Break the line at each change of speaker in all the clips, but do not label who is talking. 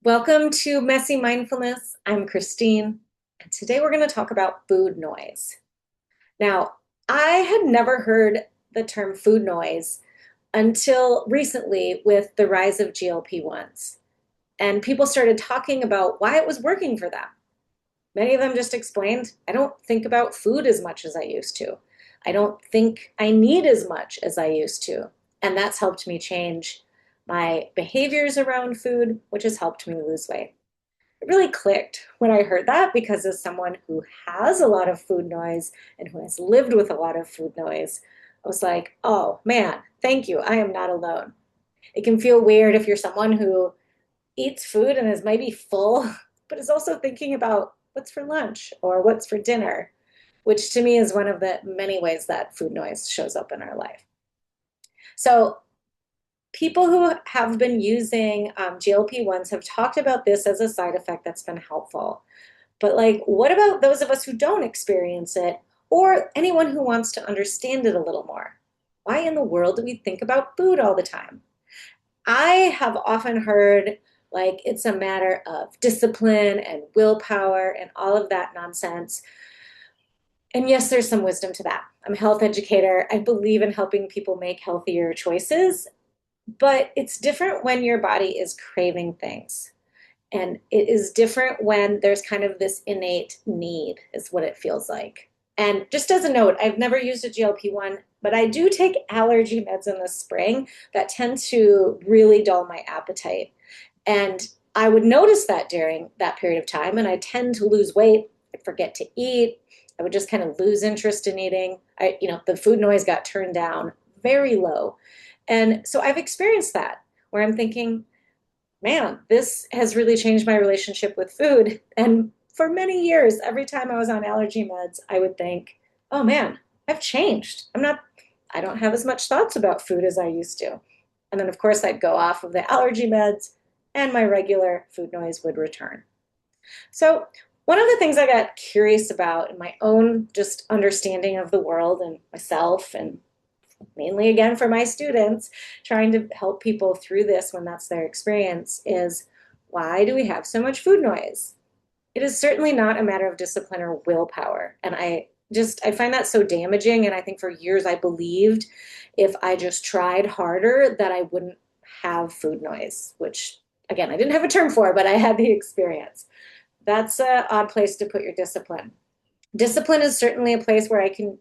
Welcome to Messy Mindfulness. I'm Christine, and today we're going to talk about food noise. Now, I had never heard the term food noise until recently with the rise of GLP-1s, and people started talking about why it was working for them. Many of them just explained, I don't think about food as much as I used to. I don't think I need as much as I used to. And that's helped me change my behaviors around food, which has helped me lose weight. It really clicked when I heard that because as someone who has a lot of food noise and who has lived with a lot of food noise, I was like, oh man, thank you. I am not alone. It can feel weird if you're someone who eats food and is maybe full, but is also thinking about what's for lunch or what's for dinner, which to me is one of the many ways that food noise shows up in our life. So people who have been using GLP-1s have talked about this as a side effect that's been helpful. But like, what about those of us who don't experience it or anyone who wants to understand it a little more? Why in the world do we think about food all the time? I have often heard like it's a matter of discipline and willpower and all of that nonsense. And yes, there's some wisdom to that. I'm a health educator. I believe in helping people make healthier choices, but it's different when your body is craving things. And it is different when there's kind of this innate need, is what it feels like. And just as a note, I've never used a GLP-1, but I do take allergy meds in the spring that tend to really dull my appetite. And I would notice that during that period of time, and I tend to lose weight. I'd forget to eat. I would just kind of lose interest in eating. The food noise got turned down very low. And so I've experienced that where I'm thinking, man, this has really changed my relationship with food. And for many years, every time I was on allergy meds, I would think, oh man, I've changed. I don't have as much thoughts about food as I used to. And then, of course, I'd go off of the allergy meds and my regular food noise would return. So, one of the things I got curious about in my own just understanding of the world and myself and mainly again for my students, trying to help people through this when that's their experience, is why do we have so much food noise? It is certainly not a matter of discipline or willpower. And I find that so damaging. And I think for years I believed if I just tried harder that I wouldn't have food noise, which again, I didn't have a term for, but I had the experience. That's an odd place to put your discipline. Discipline is certainly a place where I can,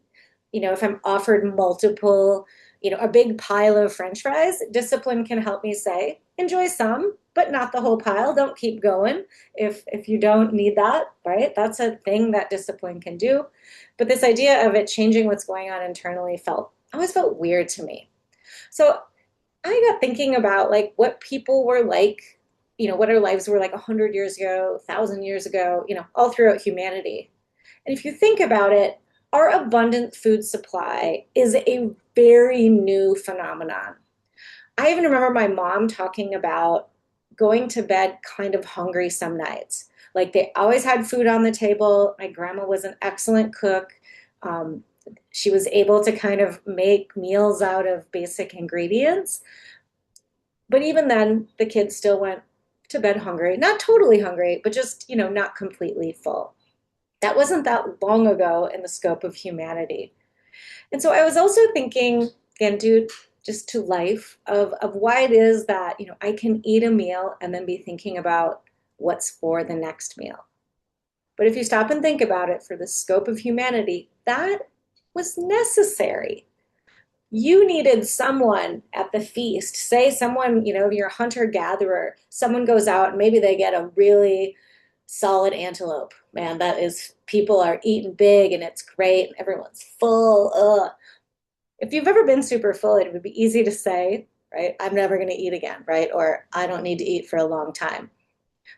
if I'm offered multiple, a big pile of French fries, discipline can help me say, enjoy some, but not the whole pile. Don't keep going if you don't need that, right? That's a thing that discipline can do. But this idea of it changing what's going on internally always felt weird to me. So I got thinking about like what people were like, what our lives were like 100 years ago, 1,000 years ago, all throughout humanity. And if you think about it, our abundant food supply is a very new phenomenon. I even remember my mom talking about going to bed kind of hungry some nights. Like they always had food on the table. My grandma was an excellent cook. Um, she was able to kind of make meals out of basic ingredients. But even then, the kids still went to bed hungry. Not totally hungry, but just, not completely full. That wasn't that long ago in the scope of humanity. And so I was also thinking, again, due just to life, of why it is that, I can eat a meal and then be thinking about what's for the next meal. But if you stop and think about it for the scope of humanity, that was necessary. You needed someone at the feast, say someone, you're a hunter gatherer, someone goes out and maybe they get a really solid antelope. Man, that is, people are eating big and it's great and everyone's full. Ugh. If you've ever been super full, it would be easy to say, right? I'm never going to eat again, right? Or I don't need to eat for a long time,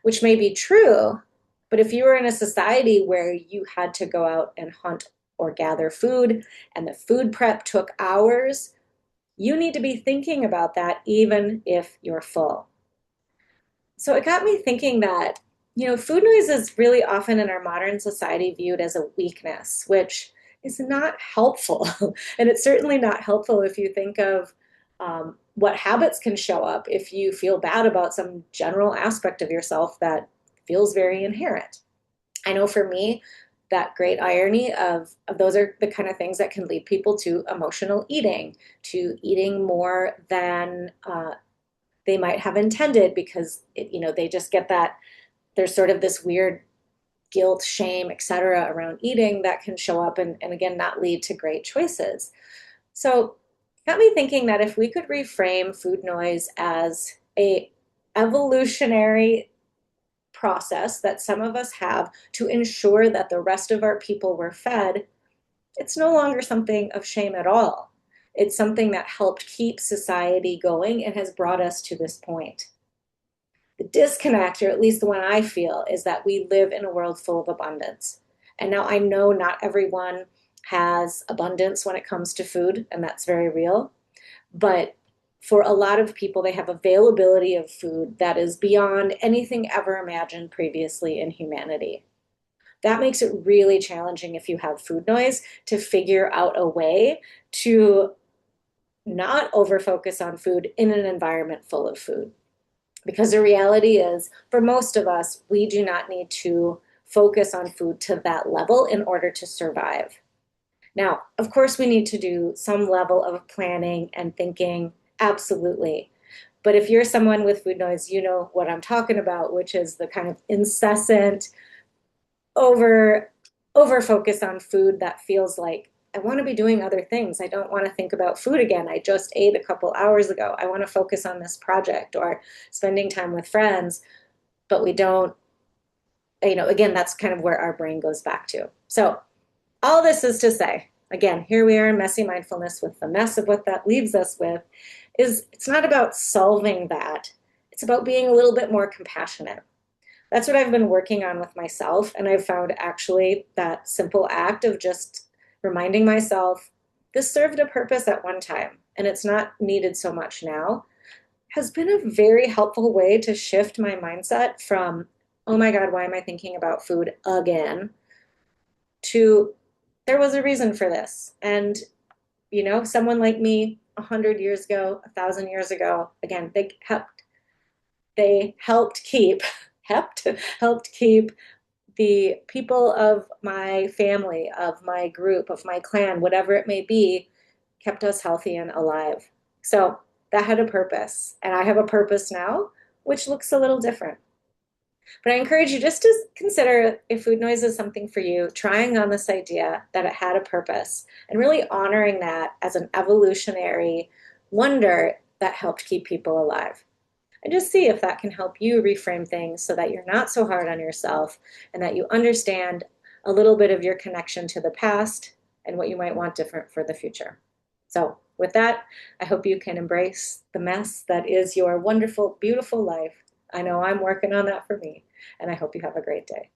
which may be true. But if you were in a society where you had to go out and hunt or gather food and the food prep took hours, you need to be thinking about that even if you're full. So it got me thinking that, food noise is really often in our modern society viewed as a weakness, which is not helpful. And it's certainly not helpful if you think of what habits can show up if you feel bad about some general aspect of yourself that feels very inherent. I know for me, that great irony of those are the kind of things that can lead people to emotional eating, to eating more than they might have intended because they just get that there's sort of this weird guilt, shame, etc. around eating that can show up and again not lead to great choices. So got me thinking that if we could reframe food noise as a evolutionary process that some of us have to ensure that the rest of our people were fed, it's no longer something of shame at all. It's something that helped keep society going and has brought us to this point. The disconnect, or at least the one I feel, is that we live in a world full of abundance. And now I know not everyone has abundance when it comes to food, and that's very real. But for a lot of people, they have availability of food that is beyond anything ever imagined previously in humanity. That makes it really challenging if you have food noise to figure out a way to not over focus on food in an environment full of food. Because the reality is, for most of us, we do not need to focus on food to that level in order to survive. Now, of course, we need to do some level of planning and thinking, absolutely. But if you're someone with food noise, you know what I'm talking about, which is the kind of incessant over over focus on food that feels like I want to be doing other things. I don't want to think about food again. I just ate a couple hours ago. I want to focus on this project or spending time with friends, but we don't, again, that's kind of where our brain goes back to. So, all this is to say, again, here we are in messy mindfulness with the mess of what that leaves us with is it's not about solving that. It's about being a little bit more compassionate. That's what I've been working on with myself. And I've found actually that simple act of just reminding myself this served a purpose at one time and it's not needed so much now has been a very helpful way to shift my mindset from, oh my God, why am I thinking about food again? To there was a reason for this. And, someone like me 100 years ago, 1,000 years ago, again, they helped keep helped keep the people of my family, of my group, of my clan, whatever it may be, kept us healthy and alive. So that had a purpose, and I have a purpose now, which looks a little different. But I encourage you just to consider if food noise is something for you, trying on this idea that it had a purpose and really honoring that as an evolutionary wonder that helped keep people alive. And just see if that can help you reframe things so that you're not so hard on yourself and that you understand a little bit of your connection to the past and what you might want different for the future. So, with that, I hope you can embrace the mess that is your wonderful, beautiful life. I know I'm working on that for me, and I hope you have a great day.